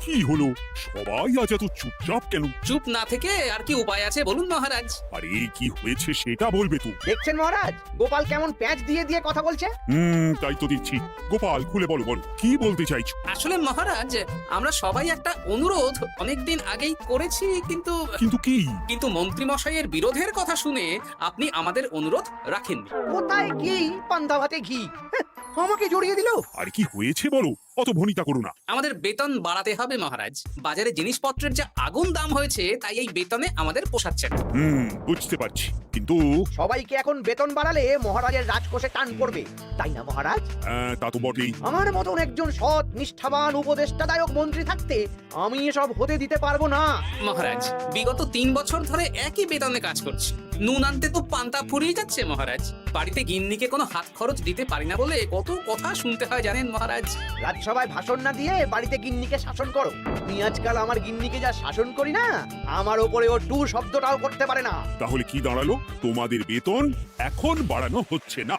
কি হলো সবাই আজ এত চুপচাপ কেন? চুপ না থেকে আর কি উপায় আছে বলুন মহারাজ? আরে কি হয়েছে সেটা বলবে তো। দেখছেন মহারাজ, গোপাল কেমন প্যাঁচ দিয়ে দিয়ে কথা বলছে। তাই তো দেখছি। গোপাল খুলে বলো বলো, কি বলতে চাইছো? আসলে মহারাজ, আমরা সবাই একটা অনুরোধ অনেকদিন আগেই করেছি, কিন্তু কিন্তু কি? কিন্তু মন্ত্রী মশাইয়ের বিরোধের কথা শুনে আপনি আমাদের অনুরোধ রাখেননি। কোথায় ঘি পান্তা ভাতে ঘি, হ্যাঁ, আমাকে জড়িয়ে দিল। আর কি হয়েছে বলো, অত ভনিতা করো না। আমাদের বেতন বাড়াতে হবে মহারাজ। বাজারে জিনিসপত্রের যা আগুন দাম হয়েছে, তাই এই বেতনে আমাদের পোষাচ্ছে না। বুঝতে পারছি, কিন্তু সবাইকে এখন বেতন বাড়ালে মহারাজের রাজকোষে টান পড়বে, তাই না মহারাজ? তা তো বটেই। আমার মতন একজন সৎ নিষ্ঠাবান উপদেষ্টাদায়ক মন্ত্রী থাকতে আমি এসব হতে দিতে পারবো না। মহারাজ, বিগত 3 বছর ধরে একই বেতনে কাজ করছি। নুন আনতে তো পান্তা ফুরিয়ে যাচ্ছে মহারাজ। বাড়িতে গিন্নিকে কোনো হাত খরচ দিতে পারি না বলে কত কথা শুনতে হয় জানেন মহারাজ। রাজসভায় ভাষণ না দিয়ে বাড়িতে গিন্নিকে শাসন করো। আমি আজকাল আমার গিন্নিকে যা শাসন করি না, আমার ওপরে ও টু শব্দটাও করতে পারে না। তাহলে কি দাঁড়ালো? তোমাদের বেতন এখন বাড়ানো হচ্ছে না।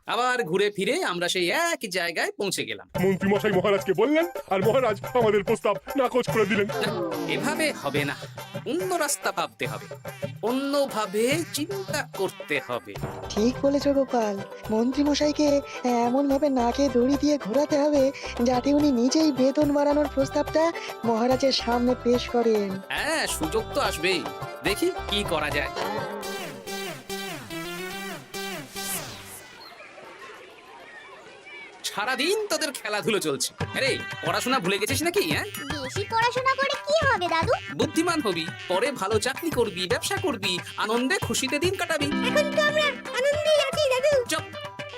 আবার ঘুরে ফিরে আমরা সেই এক জায়গায় পৌঁছে গেলাম। মন্ত্রী মশাই মহারাজকে বললেন আর মহারাজ আমাদের প্রস্তাব নাকচ করে দিলেন। না, এভাবে হবে না। অন্য রাস্তা ভাবতে হবে, অন্যভাবে চিন্তা করতে হবে। ঠিক বলেছো গোপাল, মন্ত্রী মশাইকে এমন ভাবে নাকে দড়ি দিয়ে ঘোরাতে হবে যাতে উনি নিজেই বেতন বাড়ানোর প্রস্তাবটা মহারাজের সামনে পেশ করেন। হ্যাঁ, সুযোগ তো আসবেই। দেখি কি করা যায়। সারাদিন তোদের খেলাধুলো চলছে। আরে পড়াশোনা ভুলে গেছিস নাকি? হ্যাঁ, বেশি পড়াশোনা করে কি হবে দাদু? বুদ্ধিমান হবি, পরে ভালো চাকরি করবি, ব্যবসা করবি, আনন্দে খুশিতে দিন কাটাবি। এখন তো আমরা আনন্দেই আছি দাদু। চুপ,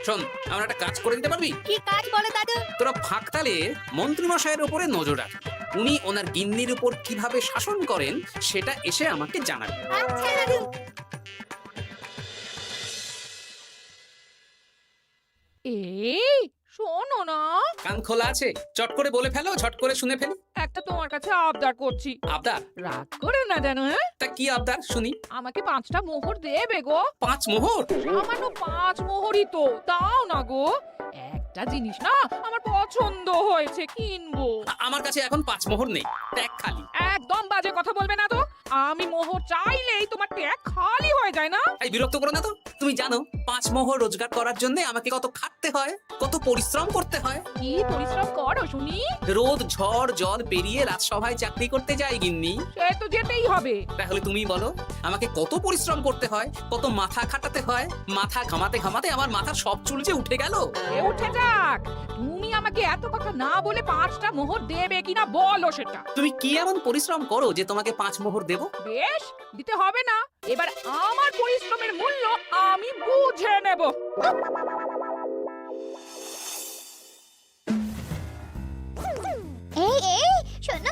শোন, আমরা একটা কাজ করে দিতে পারবি? কি কাজ বলো দাদু? তোরা ফাঁক তালে মন্ত্রী মশাইয়ের উপরে নজর রাখ। উনি ওনার গিন্নির উপর কিভাবে শাসন করেন সেটা এসে আমাকে জানাবে। আচ্ছা দাদু। এই শোনো না, কান খোলা আছে, চট করে বলে ফেলো, ঝট করে শুনে ফেলি। একটা তোমার কাছে আবদার করছি, আবদার? রাগ করে না জানো। হ্যাঁ, তা কি আবদার শুনি? আমাকে 5টা মোহর দেবে গো। 5 মোহর? সামান্য 5 মোহরই তো, দাও না গো। একটা জিনিস না আমার পছন্দ হয়েছে, কিনবো। আমার কাছে এখন 5 মোহর নেই, ট্যাগ খালি। একদম বাজে কথা বলবে না তো। আমি মোহর চাইলেই তোমার ট্যাগ খালি হয়ে যায় না। এই বিরক্ত করো না তো। তুমি জানো 5 মোহর রোজগার করার জন্য আমাকে কত খাটতে হয়, কত পরিশ্রম করতে হয়। কি পরিশ্রম করো শুনি? রোদ ঝড় জল পেরিয়ে রাজসভায় চাকরি করতে যাই গিন্নি। সে তো যেতেই হবে। তাহলে তুমি বলো আমাকে কত পরিশ্রম করতে হয়, কত মাথা খাটাতে হয়। মাথা ঘামাতে ঘামাতে আমার মাথার সব চুল যে উঠে গেল। এ উঠে যাক, তুমি আমাকে এত কথা না বলে 5টা মোহর দেবে কিনা বলো সেটা। তুমি কি এমন পরিশ্রম করো যে তোমাকে 5 মোহর দেব? বেশ, দিতে হবে না। এবার আমার পরিশ্রমের মূল্য আমি বুঝে নেব। এই শোনো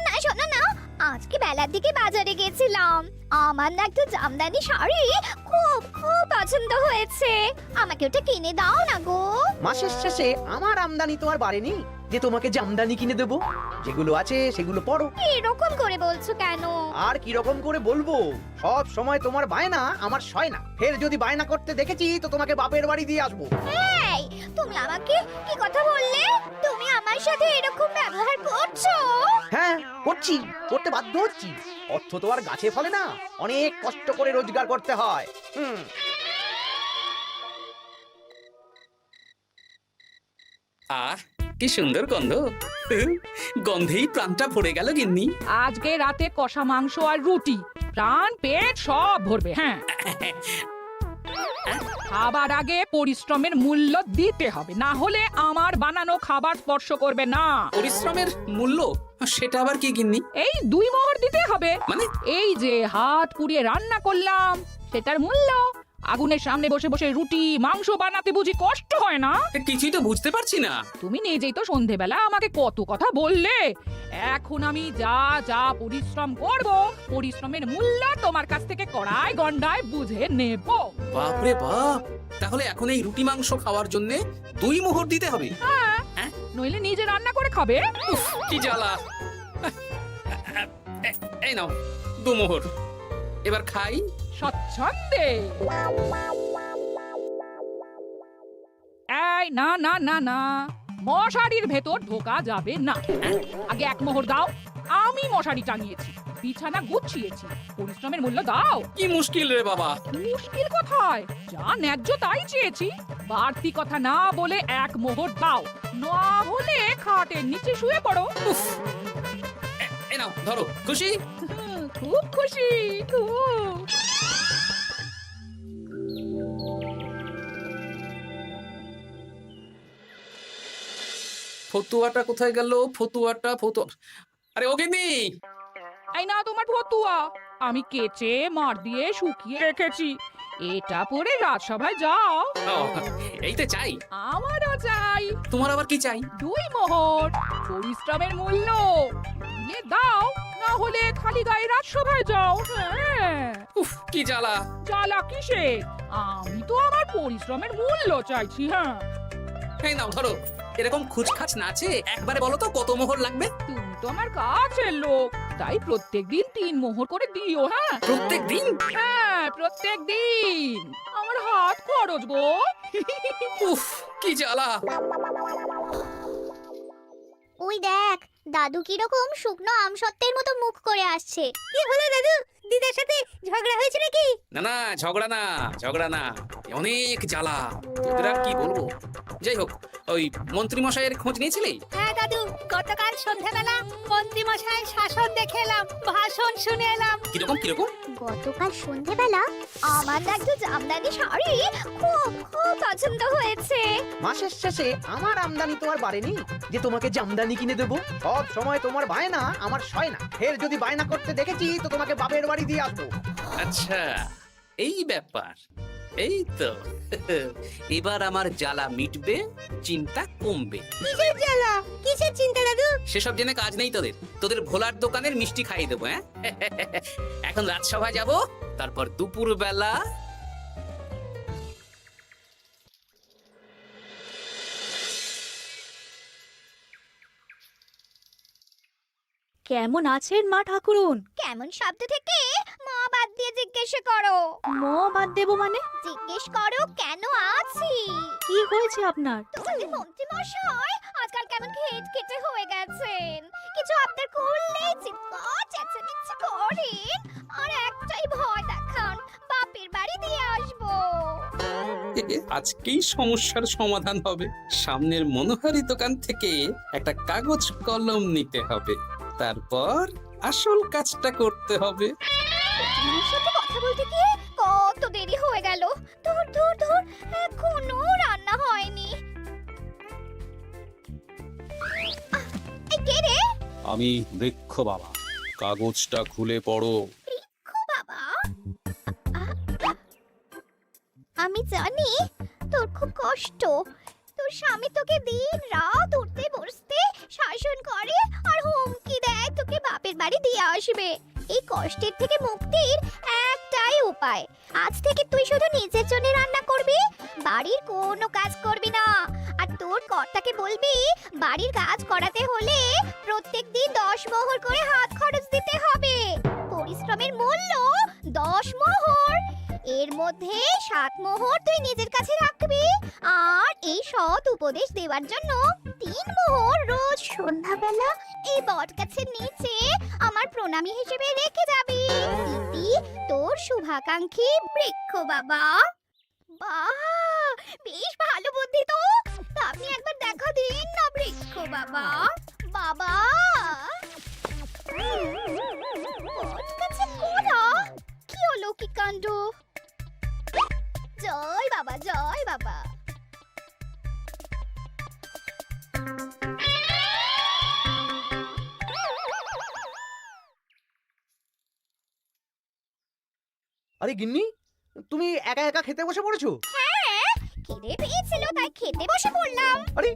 না, আজকে বেলার দিকে বাজারে গেছিলাম। আমার না একটা জামদানি শাড়ি খুব খুব পছন্দ হয়েছে। আমাকে ওটা কিনে দাও না গো। মাসের শেষে আমার আমদানি তো আর বাড়েনি যে তোমাকে জামদানি কিনে দেবো। যেগুলো আছে সেগুলো পড়ো। এরকম করে বলছো কেন? আর কি রকম করে বলবো, সব সময় তোমার বায়না আমার সয় না। ফের যদি বায়না করতে দেখেছি তো তোমাকে বাপের বাড়ি দিয়ে আসবো। এই, তুমি আমাকে কি কথা বললে? তুমি আমার সাথে এরকম ব্যবহার করছো? হ্যাঁ করছি, করতে বাধ্য হচ্ছি। অর্থ তো আর গাছে ফলে না, অনেক কষ্ট করে রোজগার করতে হয়। আহ, কি সুন্দর গন্ধ। গন্ধেই প্রাণটা ভরে গেল গিন্নি। আজকে রাতে কষা মাংস আর রুটি, প্রাণ পেট সব ভরবে। হ্যাঁ, খাবার আগে পরিশ্রমের মূল্য দিতে হবে, না হলে আমার বানানো খাবার স্পর্শ করবে না। পরিশ্রমের মূল্য? সেটা আবার কি গিন্নি? এই 2 মোহর দিতে হবে। মানে? এই যে হাত পুড়িয়ে রান্না করলাম সেটার মূল্য। আগুনের সামনে বসে বসে রুটি মাংস বানাতে বুঝি কষ্ট হয় না? কিছুই তো বুঝতে পারছি না। তুমি নিজেই তো সন্ধেবেলা আমাকে কত কথা বললে। এখন আমি যা যা পরিশ্রম করব, পরিশ্রমের মূল্য তোমার কাছ থেকে কড়াই গন্ডায় বুঝে নেব। বাপরে বাপ, তাহলে এখন এই রুটি মাংস খাওয়ার জন্য 2 মোহর দিতে হবে? হ্যাঁ, নইলে নিজে রান্না করে খাবে। কি জ্বালা। এই নাও 2 মোহর, এবার খাই। স্বচ্ছন্দে না না না না, মশারির ভেতর ঢোকা যাবে না। আগে এক মোহর দাও, আমি মশারি টাঙিয়েছি, বিছানা গুছিয়েছি, পরিশ্রমের মূল্য দাও। কি মুশকিল রে বাবা। মুশকিল কোথায়, যা ন্যায্য তাই চেয়েছি। বাড়তি কথা না বলে এক মোহর দাও, না হলে খাটের নিচে শুয়ে পড়ো। উফ, এ নাও ধরো, খুশি? খুব খুশি, খুব। ফতুয়াটা কোথায় গেল? ফতুয়া। আরে ও গিন্নি, এই না তোমার ফতুয়া, আমি কেচে মার দিয়ে শুকিয়ে রেখেছি, এটা পরে রাজসভায় যাও। ও, এইতে চাই। আমারও চাই। তোমার আবার কি চাই? 2 মোহর, পরিশ্রমের মূল্য দিলে দাও, না হলে খালি গায়ে রাজসভায় যাও। হ্যাঁ, উফ, কি জ্বালা। জ্বালা কিসে, আমি তো আমার পরিশ্রমের মূল্য চাইছি। হ্যাঁ, এই নাও ধরো। এরকম খুচখাচ নাচে একবারে বলো তো কত মোহর লাগবে? তুমি তো আমার কাছের লোক, তাই প্রত্যেকদিন 3 মোহর করে দিও। হ্যাঁ প্রত্যেক দিন? হ্যাঁ, প্রত্যেকদিন। আমার হাত খরচ গো। উফ, কি জ্বালা। ওই দেখ, দাদু কিরকম শুকনো আমসত্ত্বের মতো মুখ করে আসছে। কি হলো দাদু, দিদার সাথে ঝগড়া হয়েছে নাকি? না, ঝগড়া না, অনেক জ্বালা। তোদের আর কি বলবো। যাই হোক, ওই মন্ত্রী মশাইয়ের খোঁজ নিয়েছিলি? হ্যাঁ দাদু, গতকাল সন্ধ্যাবেলা মন্ত্রী মশাই শাসন দেখে এলাম, ভাষণ শুনে এলাম। কিরকম? গতকাল সন্ধ্যাবেলা আমার একটা জামদানি শাড়ি খুব পছন্দ হয়েছে। মাসের শেষে আমার আমদানি তো আর বাড়েনি যে তোমাকে জামদানি কিনে দেবো। সব সময় তোমার বায়না আমার সয় না। ফের যদি বায়না করতে দেখেছি তো তোমাকে বাপের বাড়ি দিয়ে আসবো। আচ্ছা, এই ব্যাপার। এই তো এবার আমার জ্বালা মিটবে, চিন্তা কমবে। কিসের জ্বালা, কিসের চিন্তা দাদু? সেসব জেনে কাজ নেই তোদের ভোলার দোকানের মিষ্টি খাইয়ে দেবো। হ্যাঁ, এখন রাজসভায় যাব, তারপর দুপুর বেলা। কেমন আছেন মা ঠাকুরুন? কেমন শব্দ থেকে মা বাদ দিয়ে জিজ্ঞেস করো। মো বাদ দেব মানে? জিজ্ঞেস করো কেন আছি। কি হয়েছে আপনার? তোমাদের মন্ত্রী মশাই আজকাল কেমন খেটখেটে হয়ে গেছেন। কিছু আবদার করলেই চিৎকার চেঁচামেচি করেন, আর একটাই ভয় দেখান, বাপের বাড়ি দিয়ে আসবো। আজকেই সমস্যার সমাধান হবে। সামনের মনোহারি দোকান থেকে একটা কাগজ কলম নিতে হবে, তারপর আসল কাজটা করতে হবে। তোমার সাথে কথা বলতে গিয়ে কত দেরি হয়ে গেল। ধুর, এখনো রান্না হয়নি। এই কে রে? আমি বৃক্ষ বাবা, কাগজটা খুলে পড়ো। বাবা, আমি জানি তোর খুব কষ্ট। তোর স্বামী তোকে দিন রাত উঠতে বসতে শাসন করে আর হুমকি দেয় তোকে বাপের বাড়ি দিয়ে আসবে। এই কষ্টের থেকে মুক্তির একটাই উপায়, আজ থেকে তুই শুধু নিজের জন্য রান্না করবি, বাড়ির কোনো কাজ করবি না। আর তোর কর্তাকে বলবি বাড়ির কাজ করাতে হলে প্রত্যেকদিন 10 মোহর করে হাত খরচ দিতে হবে। পরিশ্রমের মূল্য 10 মোহর। এর মধ্যে 7 মোহর তুই নিজের কাছে রাখবি, আর এই সৎ উপদেশ দেওয়ার জন্য 3 মোহর রোজ সন্ধ্যাবেলা এই বট গাছের নিচে আমার প্রণামী হিসেবে রেখে যাবি। দিদি, তোর শুভাকাঙ্ক্ষী বৃক্ষ বাবা। বাহ, বেশ ভালো বুদ্ধি তো। আপনি একবার দেখা দিন না বৃক্ষ বাবা। বাবা, বট গাছে কোরা, কি অলৌকিক কাণ্ড। জয় বাবা, জয় বাবা। আরে গিন্নি, তুমি একা একা খেতে বসে পড়েছো? হ্যাঁ, খিদে পেয়েছিল তাই খেতে বসে পড়লাম। আরে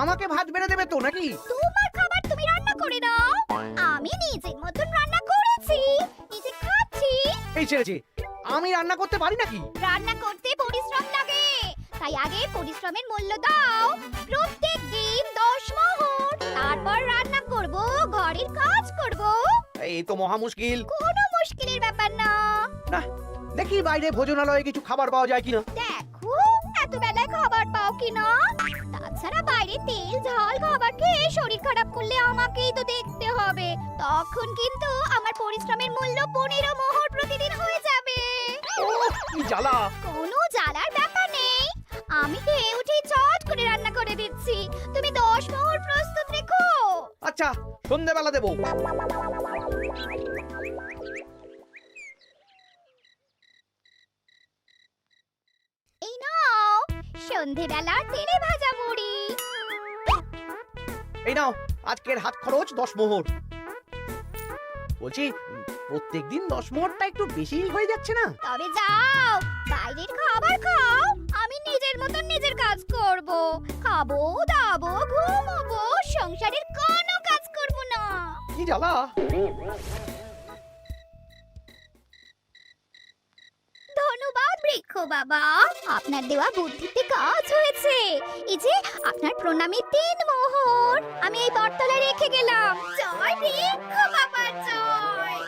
আমাকে ভাত বেড়ে দেবে তো নাকি? তোমার খাবার তুমি রান্না করে নাও, আমি নিজের মতন রান্না করেছি, নিজে খাচ্ছি। এই ছেড়েছে, আমি রান্না করতে পারি নাকি? রান্না করতে পরিশ্রম লাগে, তাই আগে পরিশ্রমের মূল্য দাও। প্রত্যেক দিন 10 মোহর, তারপর রান্না করব, ঘরের কাজ করব। এই তো মহা মুশকিল। কোনো মুশকিলের ব্যাপার না। না, দেখি বাইরে ভোজনালয়ে কিছু খাবার পাওয়া যায় কিনা। দেখো, এত বেলায় খাবার পাও কিনা? তাছাড়া বাইরে তেল ঝাল খাবার খেয়ে শরীর খারাপ করলে আমাকেই তো দেখতে হবে। তখন কিন্তু আমার পরিশ্রমের মূল্য 15 মোহর প্রতিদিন হয়ে যাবে। ওহ, কি জ্বালা! কোনো জ্বালার ব্যাপার নেই, আমি খেয়ে উঠে চট করে রান্না করে দিচ্ছি। তুমি 10 মোহর প্রস্তুত রেখো। আচ্ছা, সন্ধ্যেবেলা দেবো। এই নাও সন্ধেবেলার তেলে ভাজা মুড়ি। এই নাও আজকের হাত খরচ 10 মোহর। বলছি, প্রত্যেকদিন 10 মোহরটা একটু বেশি হয়ে যাচ্ছে না? তবে যাও, বাইরের খাবার খাও, আমি নিজের মতন নিজের কাজ করব। খাবো দাবো ঘুমাবো, সংসারের কোনো কাজ করব না। কি জ্বালা! ধন্যবাদ বৃক্ষ বাবা, আপনার দেওয়া বুদ্ধিতে কাজ হয়েছে। এই যে আপনার প্রণামী 3 মোহর আমি এই বটতলায় রেখে গেলাম। জয় বৃক্ষ বাবা জয়।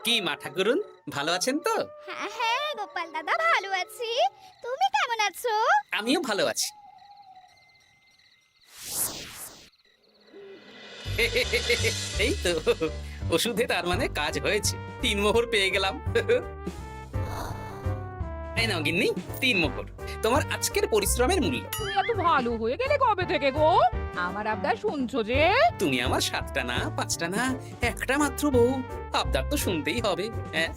কি মা ঠাকুরুন, ভালো আছেন তো? হ্যাঁ হ্যাঁ গোপাল দাদা, ভালো আছি। তুমি কেমন আছো? আমিও ভালো আছি। এই তো ওষুধে তার মানে কাজ হয়েছে, 3 মোহর পেয়ে গেলাম। এই নাও গিন্নি, 3 মোহর তোমার আজকের পরিশ্রমের মূল্য। তুমি এত ভালো হয়ে গেলে কবে থেকে গো? আমার আবদার শুনছো যে? তুমি আমার 7টা না 5টা না 1টা মাত্র বউ, আবদার তো শুনতেই হবে। হ্যাঁ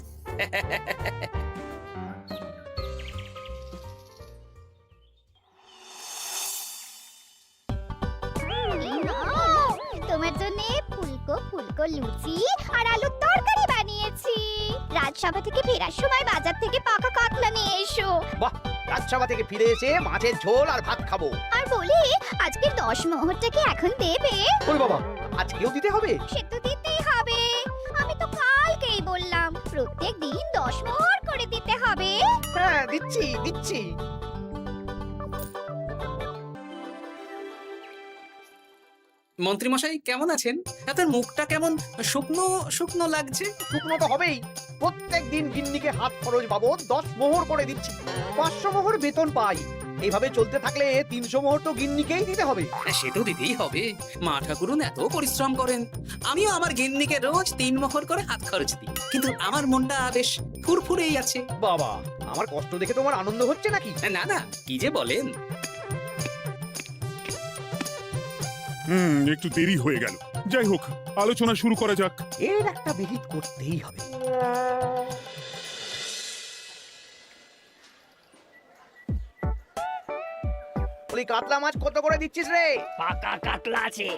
এই নাও, তোমার জন্য ফুলকো ফুলকো লুচি আর আলুর তরকারি বানিয়েছি। রাজসভা থেকে ফেরার সময় বাজার থেকে পাকা কাতলা নিয়ে এসো। বাহ, রাজসভা থেকে ফিরে এসে মাছের ঝোল আর ভাত খাবো। আর বলি, আজকে 10 মোহরটা কি এখন দেবে? ওরে বাবা, আজকেও দিতে হবে? সে তো দিতেই হবে। আমি তো কালকেই বললাম প্রত্যেক দিন 10 মোহর করে দিতে হবে। হ্যাঁ, দিচ্ছি দিচ্ছি। মন্ত্রী মশাই কেমন আছেন? আপনার মুখটা কেমন শুকনো শুকনো লাগছে। শুকনো তো হবেই। প্রত্যেক দিন গিন্নিকে হাত খরচ বাবদ 10 মোহর করে দিচ্ছি। 500 মোহর বেতন পাই। এইভাবে চলতে থাকলে 300 মোহর তো গিন্নিকেই দিতে হবে। সে তো দিতেই হবে, মা ঠাকুরুন এত পরিশ্রম করেন। আমিও আমার গিন্নিকে রোজ 3 মোহর করে হাত খরচ দিই, কিন্তু আমার মনটা বেশ ফুরফুরেই আছে। বাবা, আমার কষ্ট দেখে তোমার আনন্দ হচ্ছে নাকি? না না, কি যে বলেন। একটু দেরি হয়ে গেল। যাই হোক, আলোচনা শুরু করা যাক। এর একটা বিহিত করতেই হবে। বলি, কাতলা মাছ কত করে দিচ্ছিস রে? পাকা কাতলা আছে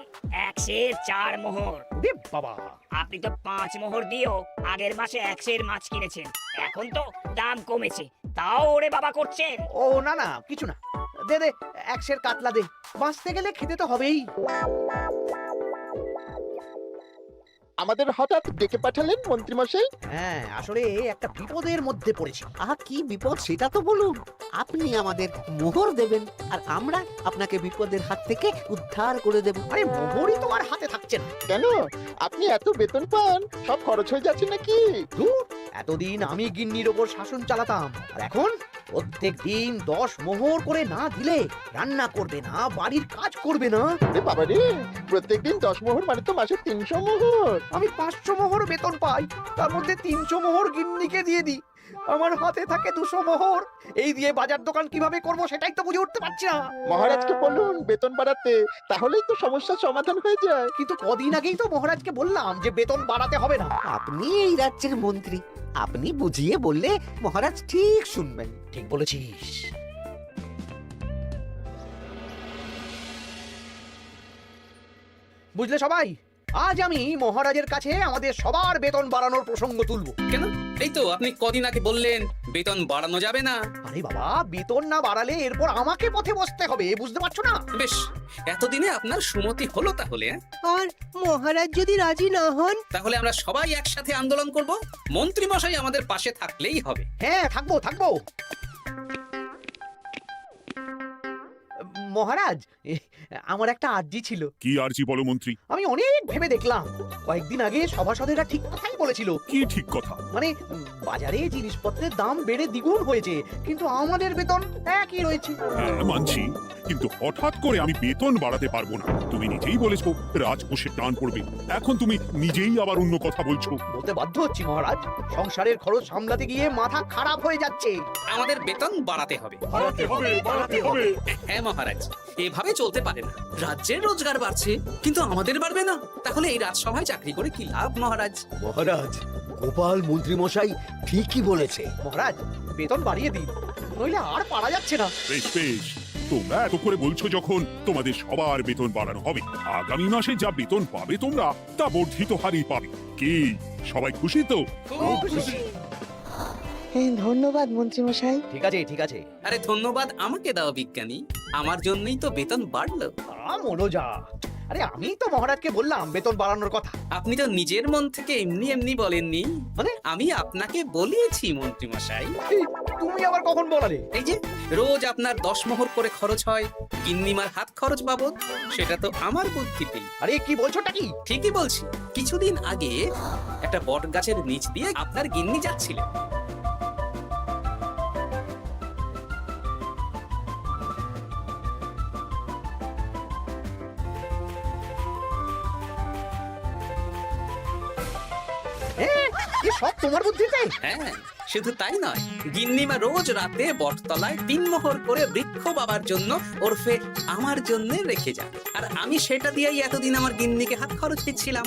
104 মোহর। ওরে বাবা! আপনি তো 5 মোহর দিয়েও আগের মাসে 100 মাছ কিনেছেন, এখন তো দাম কমেছে, তাও ওরে বাবা করছেন। ও না না, কিছু না। দে দে, 100 কাতলা দে। বাঁচতে গেলে খেতে তো হবেই। আমাদের হঠাৎ ডেকে পাঠালেন মন্ত্রীমশাই? হ্যাঁ, আসলে একটা বিপদের মধ্যে পড়েছি। আহা, কি বিপদ সেটা তো বলুন। আপনি আমাদের মোহর দেবেন আর আমরা আপনাকে বিপদের হাত থেকে উদ্ধার করে দেব। আরে, মোহরই তো আর হাতে থাকছে না। কেন, আপনি এত বেতন পান, সব খরচ হয়ে যাচ্ছে নাকি? ধুর, এতদিন আমি গিন্নির ওপর শাসন চালাতাম, আর এখন প্রত্যেক দিন 10 মোহর করে না দিলে রান্না করবে না, বাড়ির কাজ করবে না। আরে বাবা রে, প্রত্যেকদিন 10 মোহর মানে তো মাসে 300 মোহর। আমি 500 মোহর বেতন পাই, তার মধ্যে 300 মোহর গিন্নিকে দিয়ে দিই। আমার হাতে থাকে 200 মোহর। এই দিয়ে বাজার দোকান কিভাবে করব সেটাই তো বুঝে উঠতে পারছি না। মহারাজকে বলুন বেতন বাড়াতে, তাহলেই তো সমস্যার সমাধান হয়ে যায়। কিন্তু কদিন আগেই তো মহারাজকে বললাম যে বেতন বাড়াতে হবে না। আপনি এই রাজ্যের মন্ত্রী, আপনি বুঝিয়ে বললে মহারাজ ঠিক শুনবেন। ঠিক বলেছিস। বুঝলে সবাই, আজ আমি মহারাজের কাছে আমাদের সবার বেতন বাড়ানোর প্রসঙ্গ তুলবো। কেন? এই তো আপনি কদিন আগে বললেন বেতন বাড়ানো যাবে না। আরে বাবা, বেতন না বাড়ালে এরপর আমাকে পথে বসতে হবে, বুঝতে পারছো না? বেশ, এতদিনে আপনার সুমতি হলো তাহলে। আর মহারাজ যদি রাজি না হন? তাহলে আমরা সবাই একসাথে আন্দোলন করব। মন্ত্রী মশাই আমাদের পাশে থাকলেই হবে। হ্যাঁ, থাকবো থাকবো। মহারাজ, আমার একটা আর্জি ছিল। কি আরজি বলো মন্ত্রী? আমি অনেক ভেবে দেখলাম, কয়েকদিন আগে সভাসদেরা ঠিক কথাই বলেছিল। কি ঠিক কথা? মানে বাজারে জিনিসপত্রের দাম বেড়ে দ্বিগুণ হয়েছে, কিন্তু আমাদের বেতন একই রয়েছে। হ্যাঁ মানছি, কিন্তু হঠাৎ করে আমি বেতন বাড়াতে পারবো না। তুমি নিজেই বলেছো রাজকোষে টান পড়বে, এখন তুমি নিজেই আবার অন্য কথা বলছো। বলতে বাধ্য হচ্ছি মহারাজ, সংসারের খরচ সামলাতে গিয়ে মাথা খারাপ হয়ে যাচ্ছে। আমাদের বেতন বাড়াতে হবে। বাড়াতে হবে, বাড়াতে হবে। হ্যাঁ মহারাজ, এভাবে চলতে পারে না। রাজ্যের রোজগার বাড়ছে কিন্তু আমাদের বাড়বে না, তাহলে এই রাজসভায় চাকরি করে কি লাভ মহারাজ? মহারাজ, গোপাল মন্ত্রী মশাই ঠিকই বলেছে। মহারাজ, বেতন বাড়িয়ে দিন, নইলে আর পারা যাচ্ছে না। বেশ বেশ, তোমরা এত করে বলছো যখন, তোমাদের সবার বেতন বাড়ানো হবে। আগামী মাসে যা বেতন পাবে তোমরা, তা বর্ধিত হারেই পাবে। কি সবাই খুশি তো? খুব খুশি। ধন্যবাদ মন্ত্রী মশাই। ঠিক আছে ঠিক আছে। আরে ধন্যবাদ আমাকে দাও বিজ্ঞানী, আমার জন্যই তো বেতন বাড়লো। মনোজা, আরে আমি তো মহারাজকে বললাম বেতন বাড়ানোর কথা। আপনি তো নিজের মন থেকে এমনি এমনি বলেননি, মানে আমি আপনাকে বলিয়েছি মন্ত্রী মশাই। তুমি আবার কখন বলালে? এই যে রোজ আপনার 10 মোহর করে খরচ হয় গিন্নিমার হাত খরচ বাবদ, সেটা তো আমার বুদ্ধিতেই। আরে কি বলছোটা কি? ঠিকই বলছি। কিছুদিন আগে একটা বট গাছের নিচ দিয়ে আপনার গিন্নি যাচ্ছিলেন। এ সব তোমার বুদ্ধিতে? হ্যাঁ, শুধু তাই নয়, গিন্নিমা রোজ রাতে বটতলায় 3 মোহর করে বৃক্ষ বাবার জন্য ওরফে আমার জন্য রেখে যান, আর আমি সেটা দিয়েই এতদিন আমার গিন্নিকে হাত খরচ দিচ্ছিলাম।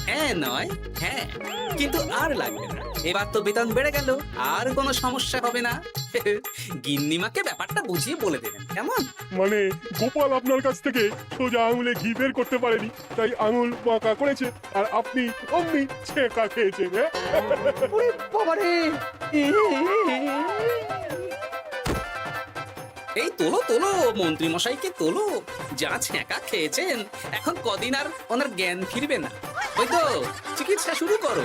হ্যাঁ নয় হ্যাঁ, কিন্তু আর লাগবে না, এবার তো বেতন বেড়ে গেল, আর কোনো সমস্যা হবে না। গিন্নিমাকে ব্যাপারটা বুঝিয়ে বলে দেবেন, কেমন? মানে গোপাল আপনার কাছ থেকে সোজা আঙুলে ঘি বের করতে পারেনি, তাই আঙুল বাঁকা করেছে, আর আপনি অমনি ছেঁকা খেয়েছেন। হ্যাঁ? ওরে বাবারে! এই তোলো তোলো, মন্ত্রী মশাইকে তোলো, যা ছ্যাঁকা খেয়েছেন এখন কদিন আর ওনার জ্ঞান ফিরবে না। ওই তো চিকিৎসা শুরু করো।